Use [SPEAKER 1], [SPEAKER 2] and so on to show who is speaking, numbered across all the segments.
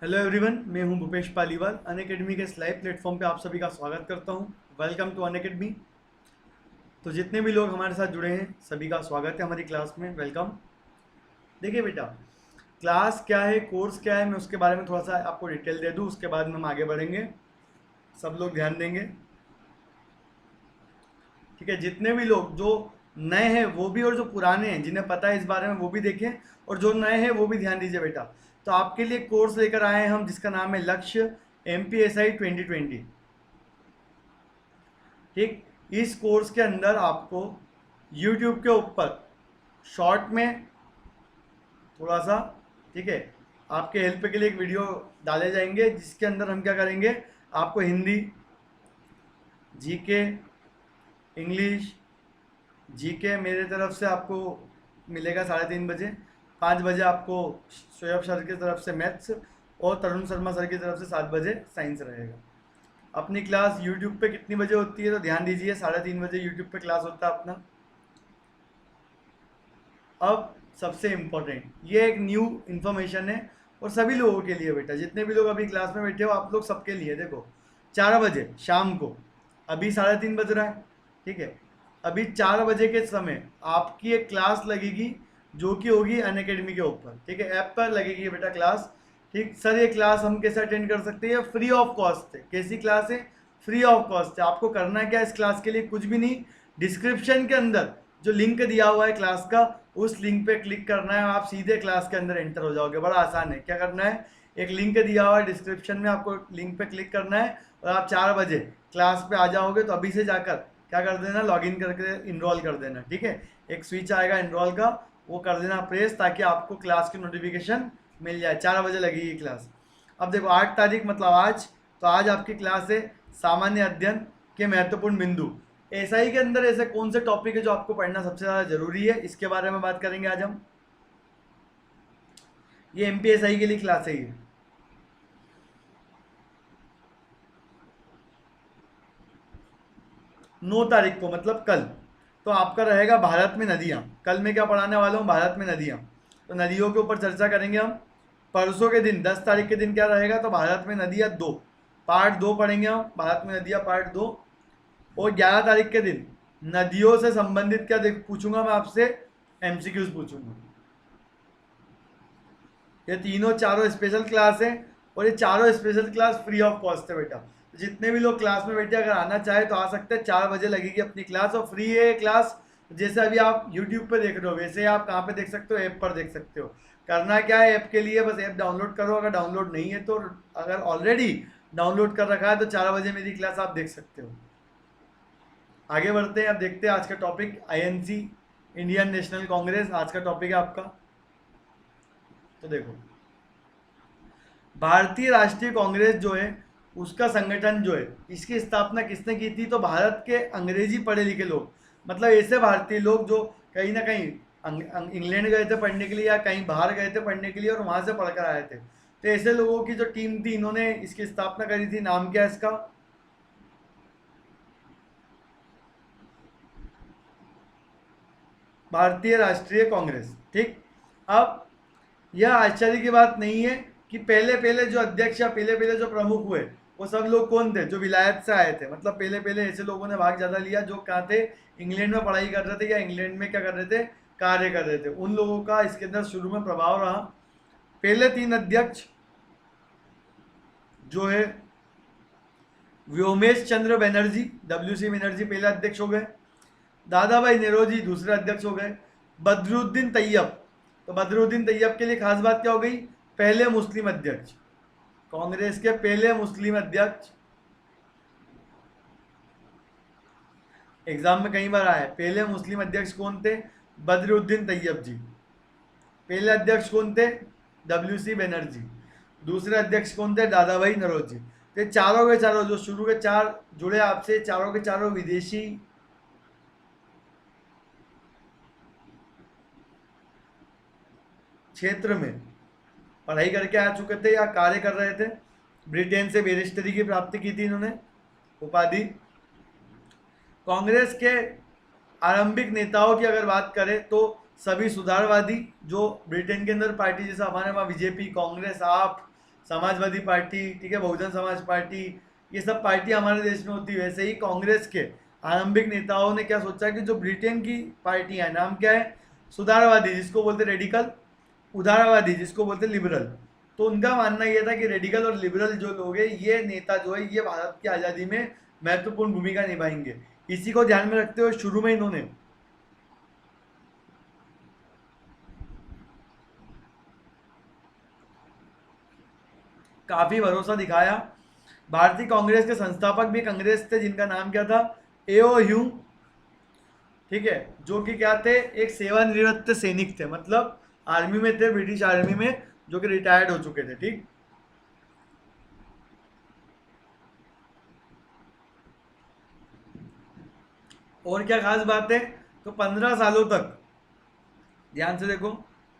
[SPEAKER 1] Hello everyone, मैं हूं Bhupesh Paliwal. Unacademy के इस लाइव प्लेटफॉर्म पे आप सभी का स्वागत करता हूं। Welcome to Unacademy. तो जितने भी लोग हमारे साथ जुड़े हैं सभी का स्वागत है हमारी क्लास में। वेलकम। देखिए बेटा, क्लास क्या है, कोर्स क्या है, मैं उसके बारे में थोड़ा सा आपको डिटेल दे दूं, उसके बाद में हम आगे बढ़ेंगे। सब लोग ध्यान देंगे, ठीक है। जितने भी लोग जो नए हैं वो भी, और जो पुराने हैं जिन्हें पता है इस बारे में वो भी देखें, और जो नए हैं वो भी ध्यान दीजिए बेटा। तो आपके लिए कोर्स लेकर आए हैं हम जिसका नाम है लक्ष्य MPSI 2020। ठीक। इस कोर्स के अंदर आपको YouTube के ऊपर शॉर्ट में थोड़ा सा, ठीक है, आपके हेल्प के लिए एक वीडियो डाले जाएंगे जिसके अंदर हम क्या करेंगे, आपको हिंदी, जीके, इंग्लिश, जीके मेरे तरफ से आपको मिलेगा 3:30 बजे। 5 बजे आपको शोएब सर की तरफ से मैथ्स, और तरुण शर्मा सर की तरफ से 7 बजे साइंस रहेगा। अपनी क्लास यूट्यूब पे कितनी बजे होती है तो ध्यान दीजिए, 3:30 बजे यूट्यूब पे क्लास होता है अपना। अब सबसे इम्पोर्टेंट, ये एक न्यू इन्फॉर्मेशन है और सभी लोगों के लिए बेटा, जितने भी लोग अभी क्लास में बैठे हो आप लोग सबके लिए। देखो, 4 बजे शाम को, अभी 3:30 बज रहा है, ठीक है, अभी 4 बजे के समय आपकी एक क्लास लगेगी जो कि होगी अनअकैडमी के ऊपर, ठीक है। ऐप पर लगेगी बेटा क्लास। ठीक सर, ये क्लास हम कैसे अटेंड कर सकते हैं? फ्री ऑफ कॉस्ट है। कैसी क्लास है? फ्री ऑफ कॉस्ट है। आपको करना क्या है इस क्लास के लिए? कुछ भी नहीं। डिस्क्रिप्शन के अंदर जो लिंक दिया हुआ है क्लास का, उस लिंक पे क्लिक करना है, आप सीधे क्लास के अंदर एंटर हो जाओगे। बड़ा आसान है। क्या करना है, एक लिंक दिया हुआ है डिस्क्रिप्शन में, आपको लिंक पे क्लिक करना है और आप 4 बजे क्लास पे आ जाओगे। तो अभी से जाकर क्या कर देना, लॉगिन करके इनरोल कर देना, ठीक है। एक स्विच आएगा इनरोल का, वो कर देना प्रेस, ताकि आपको क्लास की नोटिफिकेशन मिल जाए। 4 बजे लगेगी क्लास। अब देखो 8 तारीख मतलब आज, तो आज आपकी क्लास है सामान्य अध्ययन के महत्वपूर्ण बिंदु। एसआई के अंदर ऐसे कौन से टॉपिक है जो आपको पढ़ना सबसे ज़्यादा जरूरी है, इसके बारे में बात करेंगे आज हम। ये MPSI के लिए क्लास है ये। 9 तारीख को मतलब कल, तो आपका रहेगा भारत में नदियाँ। कल मैं क्या पढ़ाने वाला हूँ, भारत में नदियाँ। तो नदियों के ऊपर चर्चा करेंगे हम। परसों के दिन 10 तारीख के दिन क्या रहेगा, तो भारत में नदियाँ 2, पार्ट 2 पढ़ेंगे हम, भारत में नदियाँ पार्ट 2। और 11 तारीख के दिन नदियों से संबंधित क्या देख पूछूंगा मैं आपसे, MCQs पूछूंगा। ये तीनों चारों स्पेशल क्लास है, और ये चारों special class free of cost है बेटा। तो जितने भी लोग क्लास में बैठे अगर आना चाहे तो आ सकते हैं। 4 बजे लगेगी अपनी क्लास और फ्री है क्लास। जैसे अभी आप यूट्यूब पे देख रहे हो वैसे आप कहाँ पे देख सकते हो, ऐप पर देख सकते हो। करना क्या है ऐप के लिए, बस ऐप डाउनलोड करो। अगर डाउनलोड नहीं है तो, अगर ऑलरेडी डाउनलोड कर रखा है तो 4 बजे मेरी क्लास आप देख सकते हो। आगे बढ़ते हैं, अब देखते हैं आज का topic INC, Indian national Congress आज का टॉपिक है आपका। तो देखो, भारतीय राष्ट्रीय कांग्रेस जो है, उसका संगठन जो है, इसकी स्थापना किसने की थी? तो भारत के अंग्रेजी पढ़े लिखे लोग, मतलब ऐसे भारतीय लोग जो कहीं ना कहीं इंग्लैंड गए थे पढ़ने के लिए या कहीं बाहर गए थे पढ़ने के लिए और वहां से पढ़कर आए थे। तो ऐसे लोगों की जो टीम थी, इन्होंने इसकी स्थापना करी थी। नाम क्या है इसका? भारतीय राष्ट्रीय कांग्रेस। ठीक। अब यह आश्चर्य की बात नहीं है कि पहले पहले जो अध्यक्ष या पहले पहले जो प्रमुख हुए वो सब लोग कौन थे? जो विलायत से आए थे। मतलब पहले पहले ऐसे लोगों ने भाग ज़्यादा लिया जो कहाँ थे, इंग्लैंड में पढ़ाई कर रहे थे या इंग्लैंड में क्या कर रहे थे, कार्य कर रहे थे। उन लोगों का इसके अंदर शुरू में प्रभाव रहा। पहले 3 अध्यक्ष जो है, व्योमेश चंद्र बनर्जी, WC बनर्जी पहले अध्यक्ष हो गए। दादा भाई नेरोजी दूसरे अध्यक्ष हो गए। बदरुद्दीन तैयब, तो बदरुद्दीन तैयब के लिए खास बात क्या हो गई? पहले मुस्लिम अध्यक्ष, कांग्रेस के पहले मुस्लिम अध्यक्ष। एग्जाम में कई बार आया है। पहले मुस्लिम अध्यक्ष कौन थे? बदरुद्दीन तैयब जी। पहले अध्यक्ष कौन थे? WC बनर्जी। दूसरे अध्यक्ष कौन थे? दादा भाई नरोजी। तो चारों के चारों जो शुरू के 4 जुड़े आपसे, चारों के चारों विदेशी क्षेत्र में पढ़ाई करके आ चुके थे या कार्य कर रहे थे। ब्रिटेन से बैरिस्टरी की प्राप्ति की थी इन्होंने, उपाधि। कांग्रेस के आरंभिक नेताओं की अगर बात करें तो सभी सुधारवादी, जो ब्रिटेन के अंदर पार्टी जैसा हमारे वहाँ BJP, कांग्रेस, आप, समाजवादी पार्टी, ठीक है, बहुजन समाज पार्टी, ये सब पार्टी हमारे देश में होती है। वैसे ही कांग्रेस के आरंभिक नेताओं ने क्या सोचा कि जो ब्रिटेन की पार्टियां, नाम क्या है, सुधारवादी जिसको बोलते रेडिकल, उदारवादी जिसको बोलते लिबरल। तो उनका मानना यह था कि रेडिकल और लिबरल जो लोग हैं, ये नेता जो है, ये भारत की आज़ादी में महत्वपूर्ण भूमिका निभाएंगे। इसी को ध्यान में रखते हुए शुरू में इन्होंने काफी भरोसा दिखाया। भारतीय कांग्रेस के संस्थापक भी कांग्रेस थे, जिनका नाम क्या था, एओ ह्यूम, ठीक है, जो कि क्या थे, एक सेवानिवृत्त सैनिक थे, मतलब आर्मी में थे, ब्रिटिश आर्मी में, जो कि रिटायर्ड हो चुके थे। ठीक, और क्या खास बात है, तो 15 सालों तक, ध्यान से देखो,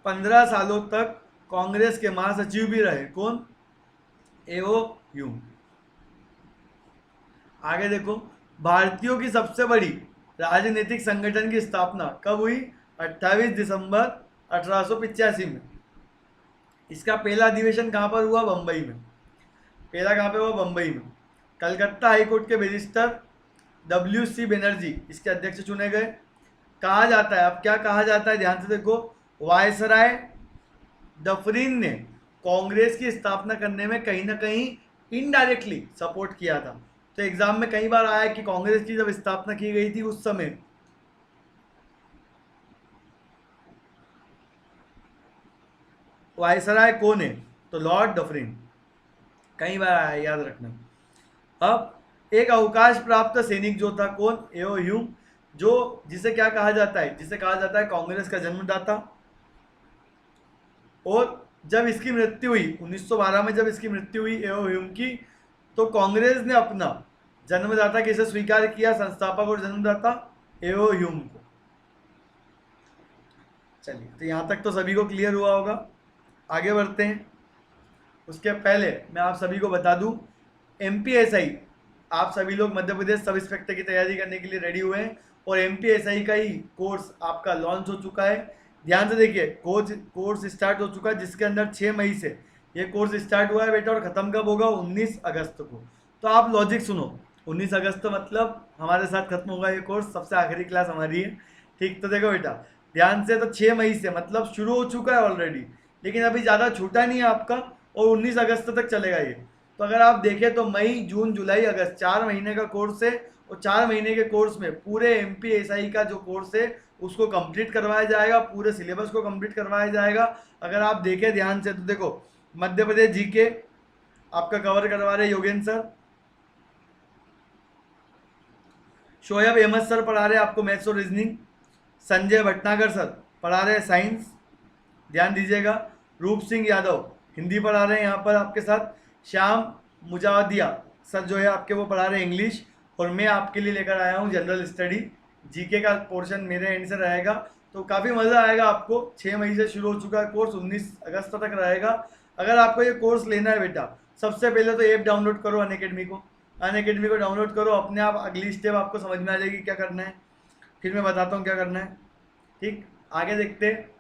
[SPEAKER 1] 15 सालों तक कांग्रेस के महासचिव भी रहे। कौन, एओ ह्यूम। आगे देखो, भारतीयों की सबसे बड़ी राजनीतिक संगठन की स्थापना कब हुई, 28 दिसंबर 1885 में। इसका पहला अधिवेशन कहाँ पर हुआ, बम्बई में। पहला कहाँ पे हुआ, बम्बई में। कलकत्ता हाईकोर्ट के बैरिस्टर WC बनर्जी इसके अध्यक्ष चुने गए। कहा जाता है, अब क्या कहा जाता है, ध्यान से देखो, वायसराय डफरिन ने कांग्रेस की स्थापना करने में कहीं ना कहीं इनडायरेक्टली सपोर्ट किया था। तो एग्जाम में कई बार आया कि कांग्रेस की जब स्थापना की गई थी उस समय वायसराय कौन है, तो लॉर्ड डफरिन, कई बार आया, याद रखना। अब एक अवकाश प्राप्त सैनिक जो था, कौन, एओ ह्यूम, जो जिसे क्या कहा जाता है, जिसे कहा जाता है कांग्रेस का जन्मदाता। और जब इसकी मृत्यु हुई 1912 में, जब इसकी मृत्यु हुई एओ ह्यूम की, तो कांग्रेस ने अपना जन्मदाता किसे स्वीकार किया, संस्थापक और जन्मदाता एओ ह्यूम को। चलिए, तो यहां तक तो सभी को क्लियर हुआ होगा। आगे बढ़ते हैं। उसके पहले मैं आप सभी को बता दूं, MPSI, आप सभी लोग मध्य प्रदेश सब इंस्पेक्टर की तैयारी करने के लिए रेडी हुए हैं, और MPSI का ही कोर्स आपका लॉन्च हो चुका है। ध्यान से देखिए, कोर्स स्टार्ट हो चुका है, जिसके अंदर 6 मई से ये कोर्स स्टार्ट हुआ है बेटा, और ख़त्म कब होगा, 19 अगस्त को। तो आप लॉजिक सुनो, 19 अगस्त मतलब हमारे साथ खत्म होगा ये कोर्स, सबसे आखिरी क्लास हमारी है। ठीक, तो देखो बेटा ध्यान से, तो 6 मई से मतलब शुरू हो चुका है ऑलरेडी, लेकिन अभी ज़्यादा छूटा नहीं है आपका, और 19 अगस्त तक चलेगा ये। तो अगर आप देखें तो मई, जून, जुलाई, अगस्त 4 महीने का कोर्स है, और 4 महीने के कोर्स में पूरे MPSI का जो कोर्स है उसको कंप्लीट करवाया जाएगा, पूरे सिलेबस को कंप्लीट करवाया जाएगा। अगर आप देखें ध्यान से तो देखो, मध्य प्रदेश GK आपका कवर करवा रहे योगेंद्र सर, शोएब अहमद सर पढ़ा रहे आपको मैथ्स और रीजनिंग, संजय भटनागर सर पढ़ा रहे साइंस, ध्यान दीजिएगा, रूप सिंह यादव हिंदी पढ़ा रहे हैं यहाँ पर आपके साथ, श्याम मुजावदिया सर जो है आपके वो पढ़ा रहे हैं इंग्लिश, और मैं आपके लिए लेकर आया हूँ जनरल स्टडी, GK का पोर्शन मेरे एंड से रहेगा। तो काफ़ी मज़ा आएगा आपको। 6 मई से शुरू हो चुका है कोर्स, 19 अगस्त तक रहेगा। अगर आपको ये कोर्स लेना है बेटा, सबसे पहले तो ऐप डाउनलोड करो अनअकैडमी को, अनअकैडमी को डाउनलोड करो, अपने आप अगली स्टेप आपको समझ में आ जाएगी क्या करना है, फिर मैं बताता हूँ क्या करना है। ठीक, आगे देखते हैं।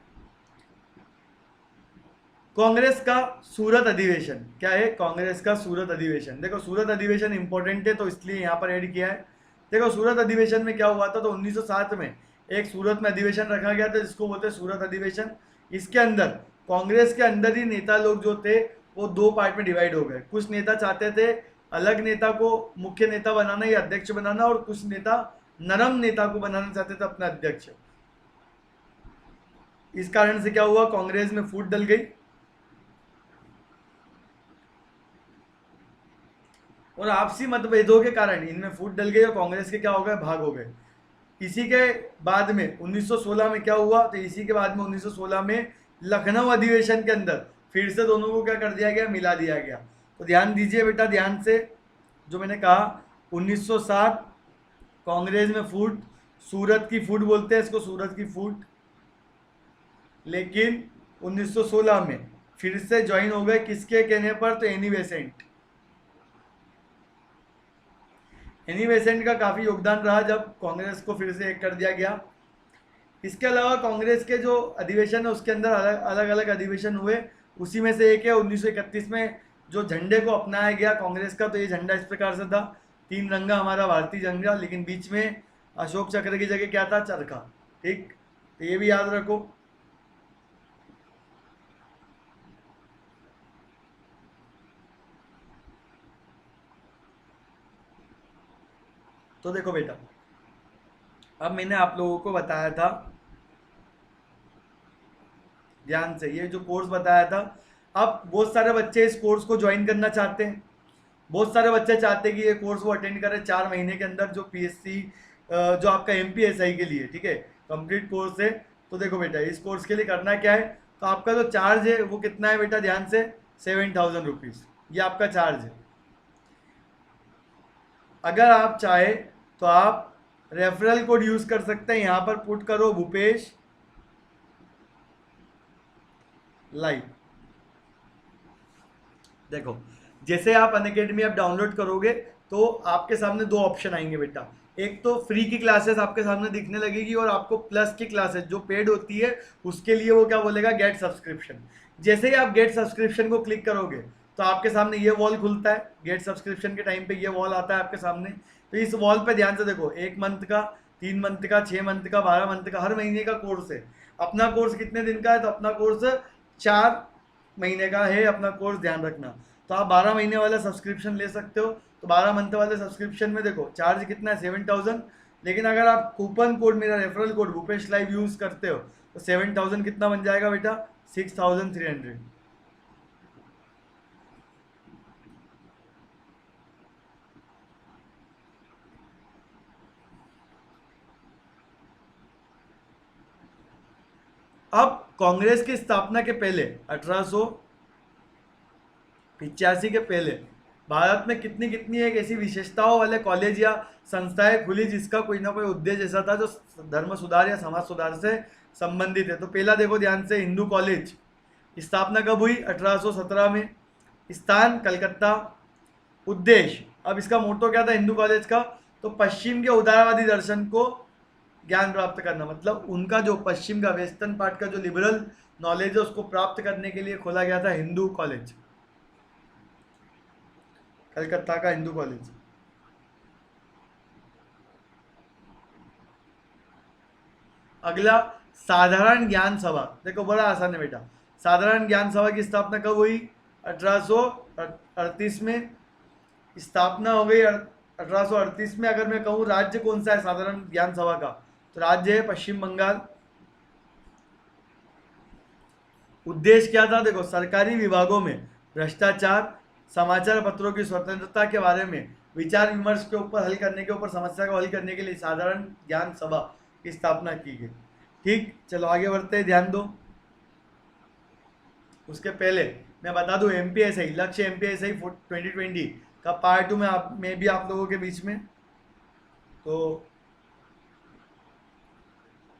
[SPEAKER 1] कांग्रेस का सूरत अधिवेशन क्या है, कांग्रेस का सूरत अधिवेशन, देखो सूरत अधिवेशन इंपॉर्टेंट है तो इसलिए यहाँ पर ऐड किया है। देखो सूरत अधिवेशन में क्या हुआ था, तो 1907 में एक सूरत में अधिवेशन रखा गया था, जिसको बोलते हैं सूरत अधिवेशन। इसके अंदर कांग्रेस के अंदर ही नेता लोग जो थे वो 2 पार्ट में डिवाइड हो गए। कुछ नेता चाहते थे अलग नेता को मुख्य नेता बनाना या अध्यक्ष बनाना, और कुछ नेता नरम नेता को बनाना चाहते थे अपना अध्यक्ष। इस कारण से क्या हुआ, कांग्रेस में फूट डल गई, और आपसी मतभेदों के कारण इनमें फूट डल गई, और कांग्रेस के क्या हो गए, भाग हो गए। इसी के बाद में 1916 में क्या हुआ, तो इसी के बाद में 1916 में लखनऊ अधिवेशन के अंदर फिर से दोनों को क्या कर दिया गया, मिला दिया गया। तो ध्यान दीजिए बेटा, ध्यान से, जो मैंने कहा 1907 कांग्रेस में फूट, सूरत की फूट बोलते हैं इसको, सूरत की फूट। लेकिन 1916 में फिर से ज्वाइन हो गए, किसके कहने पर, तो एनी बेसेंट। एनी बेसेंट का काफ़ी योगदान रहा जब कांग्रेस को फिर से एक कर दिया गया। इसके अलावा कांग्रेस के जो अधिवेशन है उसके अंदर अलग अलग अधिवेशन हुए, उसी में से एक है 1931 में जो झंडे को अपनाया गया कांग्रेस का, तो ये झंडा इस प्रकार से था, 3 रंगा हमारा भारतीय झंडा, लेकिन बीच में अशोक चक्र की जगह क्या था, चरखा। ठीक, तो ये भी याद रखो। तो देखो बेटा, अब मैंने आप लोगों को बताया था, ध्यान से, ये जो कोर्स बताया था, अब बहुत सारे बच्चे इस कोर्स को ज्वाइन करना चाहते हैं। बहुत सारे बच्चे चाहते हैं कि ये कोर्स वो अटेंड करें 4 महीने के अंदर, जो पीएससी जो आपका एमपीएसआई के लिए, ठीक है, कंप्लीट कोर्स है। तो देखो बेटा, इस कोर्स के लिए करना क्या है, तो आपका जो चार्ज है वो कितना है बेटा, ध्यान से, 7000 रुपीज़, ये आपका चार्ज है। अगर आप चाहे तो आप रेफरल कोड यूज़ कर सकते हैं, यहाँ पर पुट करो भूपेश लाइव। देखो, जैसे आप अनअकैडमी ऐप डाउनलोड करोगे तो आपके सामने 2 ऑप्शन आएंगे बेटा। एक तो फ्री की क्लासेस आपके सामने दिखने लगेगी, और आपको प्लस की क्लासेस जो पेड होती है उसके लिए वो क्या बोलेगा, गेट सब्सक्रिप्शन। जैसे ही आप गेट सब्सक्रिप्शन को क्लिक करोगे तो आपके सामने ये वॉल खुलता है, गेट सब्सक्रिप्शन के टाइम पे ये वॉल आता है आपके सामने। तो इस वॉल पे ध्यान से देखो, 1 मंथ का, 3 मंथ का, 6 मंथ का, 12 मंथ का, हर महीने का कोर्स है। अपना कोर्स कितने दिन का है, तो अपना कोर्स 4 महीने का है अपना कोर्स, ध्यान रखना। तो आप 12 महीने वाला सब्सक्रिप्शन ले सकते हो। तो 12 मंथ वाले सब्सक्रिप्शन में देखो चार्ज कितना है, 7000। लेकिन अगर आप कूपन कोड, मेरा referral code Bhupesh live use करते हो, तो 7000 कितना बन जाएगा बेटा, 6300। अब कांग्रेस की स्थापना के पहले, 1885 के पहले, भारत में कितनी कितनी एक ऐसी विशेषताओं वाले कॉलेज या संस्थाएं खुली जिसका कोई ना कोई उद्देश्य ऐसा था जो धर्म सुधार या समाज सुधार से संबंधित है। तो पहला देखो ध्यान से, हिंदू कॉलेज, स्थापना कब हुई, 1817 में, स्थान कलकत्ता, उद्देश्य, अब इसका मोटो क्या था हिंदू कॉलेज का, तो पश्चिम के उदारवादी दर्शन को ज्ञान प्राप्त करना, मतलब उनका जो पश्चिम का, वेस्टर्न पार्ट का जो लिबरल नॉलेज है उसको प्राप्त करने के लिए खोला गया था हिंदू कॉलेज, कलकत्ता का हिंदू कॉलेज। अगला, साधारण ज्ञान सभा, देखो बड़ा आसान है बेटा। साधारण ज्ञान सभा की स्थापना कब हुई, 1838 में स्थापना हो गई। 1838 में अगर मैं कहूँ राज्य कौन सा है साधारण ज्ञान सभा का, तो राज्य है पश्चिम बंगाल। उद्देश्य क्या था, देखो, सरकारी विभागों में भ्रष्टाचार, समाचार पत्रों की स्वतंत्रता के बारे में विचार विमर्श के ऊपर, हल करने के ऊपर, समस्या को हल करने के लिए साधारण ज्ञान सभा की स्थापना की गई। ठीक, चलो आगे बढ़ते हैं, ध्यान दो। उसके पहले मैं बता दूं, एमपीएसआई, लक्ष्य एमपीएसआई 2020 का पार्ट 2 में भी आप लोगों के बीच में, तो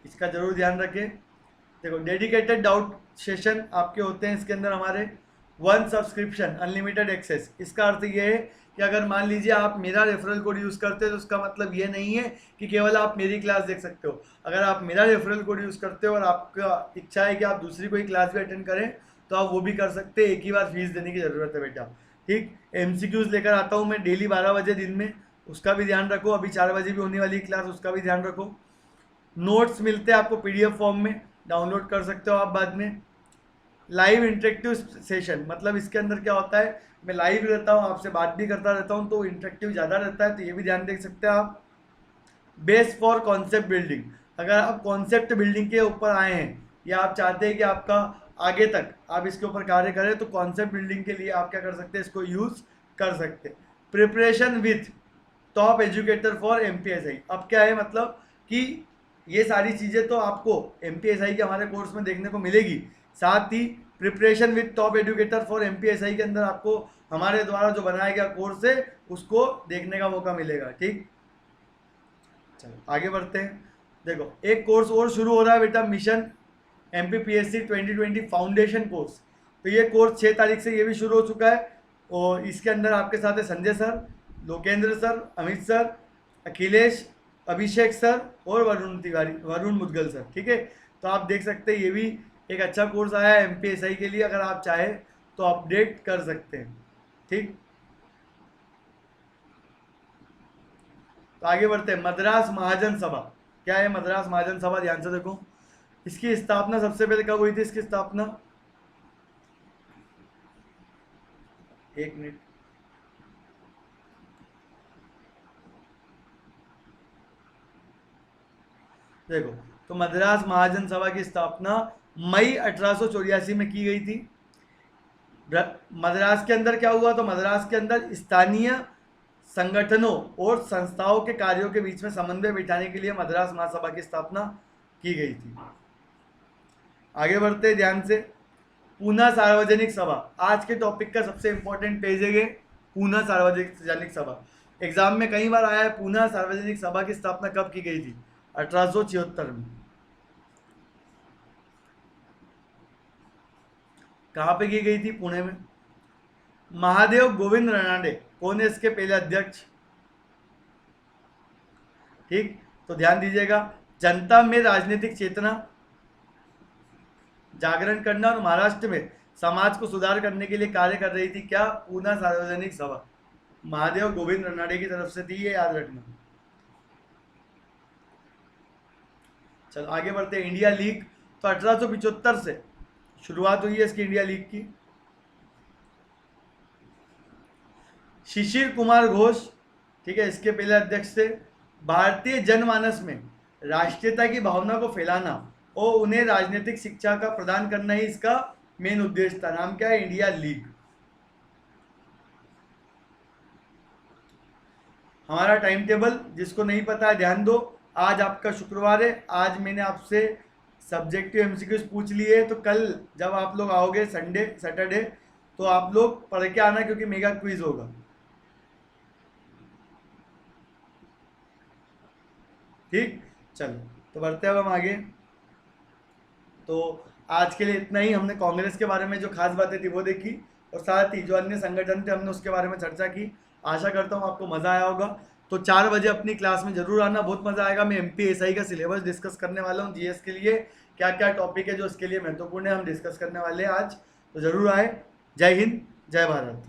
[SPEAKER 1] इसका जरूर ध्यान रखें। देखो, डेडिकेटेड डाउट सेशन आपके होते हैं इसके अंदर हमारे, 1 सब्सक्रिप्शन अनलिमिटेड एक्सेस। इसका अर्थ ये है कि अगर मान लीजिए आप मेरा रेफरल कोड यूज़ करते हो तो उसका मतलब ये नहीं है कि केवल आप मेरी क्लास देख सकते हो। अगर आप मेरा रेफरल कोड यूज़ करते हो और आपका इच्छा है कि आप दूसरी कोई क्लास भी अटेंड करें तो आप वो भी कर सकते हैं, एक ही बार फीस देने की ज़रूरत है बेटा। ठीक, एमसीक्यूज लेकर आता हूँ मैं डेली 12 बजे दिन में, उसका भी ध्यान रखो। अभी 4 बजे भी होने वाली क्लास, उसका भी ध्यान रखो। नोट्स मिलते हैं आपको पीडीएफ फॉर्म में, डाउनलोड कर सकते हो आप बाद में। लाइव इंटरेक्टिव सेशन, मतलब इसके अंदर क्या होता है, मैं लाइव रहता हूँ, आपसे बात भी करता रहता हूँ, तो इंटरेक्टिव ज़्यादा रहता है, तो ये भी ध्यान देख सकते हैं आप। बेस फॉर कॉन्सेप्ट बिल्डिंग, अगर आप कॉन्सेप्ट बिल्डिंग के ऊपर आए हैं या आप चाहते हैं कि आपका आगे तक आप इसके ऊपर कार्य करें, तो कॉन्सेप्ट बिल्डिंग के लिए आप क्या कर सकते हैं, इसको यूज़ कर सकते हैं। Preparation with top educator for MPSI, अब क्या है मतलब कि ये सारी चीज़ें तो आपको एमपीएसआई के हमारे कोर्स में देखने को मिलेगी, साथ ही preparation with top educator for MPSI के अंदर आपको हमारे द्वारा जो बनाया गया कोर्स है उसको देखने का मौका मिलेगा। ठीक, चलो आगे बढ़ते हैं। देखो, एक कोर्स और शुरू हो रहा है बेटा, मिशन एमपीपीएससी 2020 फाउंडेशन कोर्स। तो ये कोर्स 6 तारीख से ये भी शुरू हो चुका है, और इसके अंदर आपके साथ है Sanjay sir, Lokendra sir, Amit sir, Akhilesh, Abhishek sir और वरुण तिवारी, वरुण मुदगल सर। ठीक है, तो आप देख सकते हैं ये भी एक अच्छा कोर्स आया है एमपीएसआई के लिए, अगर आप चाहें तो अपडेट कर सकते हैं। ठीक, तो आगे बढ़ते हैं। मद्रास महाजन सभा, क्या है मद्रास महाजन सभा? ध्यान से देखो, इसकी स्थापना सबसे पहले कब हुई थी? इसकी स्थापना, एक मिनट, देखो, तो मद्रास महाजन सभा की स्थापना मई 1884 में की गई थी। मद्रास के अंदर क्या हुआ? तो मद्रास के अंदर स्थानीय संगठनों और संस्थाओं के कार्यों के बीच में समन्वय बिठाने के लिए मद्रास महासभा की स्थापना की गई थी। आगे बढ़ते हैं ध्यान से। पूना सार्वजनिक सभा, आज के टॉपिक का सबसे इंपॉर्टेंट पेज है ये, पूना सार्वजनिक सभा। एग्जाम में कई बार आया है। पूना सार्वजनिक सभा की स्थापना कब की गई थी? 1876 में। कहाँ पे की गई थी? पुणे में। महादेव गोविंद रनाडे कौन है इसके पहले अध्यक्ष? ठीक, तो ध्यान दीजिएगा, जनता में राजनीतिक चेतना जागरण करना और महाराष्ट्र में समाज को सुधार करने के लिए कार्य कर रही थी। क्या? पूना सार्वजनिक सभा। महादेव गोविंद रनाडे की तरफ से थी, ये याद रखना। चलो आगे बढ़ते हैं। इंडिया लीग, तो 1875 से शुरुआत हुई है इसकी, इंडिया लीग की। शिशिर कुमार घोष, ठीक है, इसके पहले अध्यक्ष थे। भारतीय जनमानस में राष्ट्रीयता की भावना को फैलाना और उन्हें राजनीतिक शिक्षा का प्रदान करना ही इसका मेन उद्देश्य था। नाम क्या है? India league. हमारा टाइम टेबल जिसको नहीं पता है ध्यान दो। आज आपका शुक्रवार है, आज मैंने आपसे सब्जेक्टिव एमसीक्यूज पूछ लिए, तो कल जब आप लोग आओगे संडे सैटरडे, तो आप लोग पढ़ के आना, क्योंकि मेगा क्विज होगा। ठीक, चलो तो बढ़ते हैं अब हम आगे। तो आज के लिए इतना ही। हमने कांग्रेस के बारे में जो खास बातें थी वो देखी, और साथ ही जो अन्य संगठन थे हमने उसके बारे में चर्चा की। आशा करता हूँ आपको मज़ा आया होगा। तो 4 बजे अपनी क्लास में जरूर आना, बहुत मज़ा आएगा। मैं MPSI का सिलेबस डिस्कस करने वाला हूँ। GS के लिए क्या क्या टॉपिक है जो इसके लिए महत्वपूर्ण है, हम डिस्कस करने वाले हैं आज। तो ज़रूर आए। जय हिंद, जय भारत।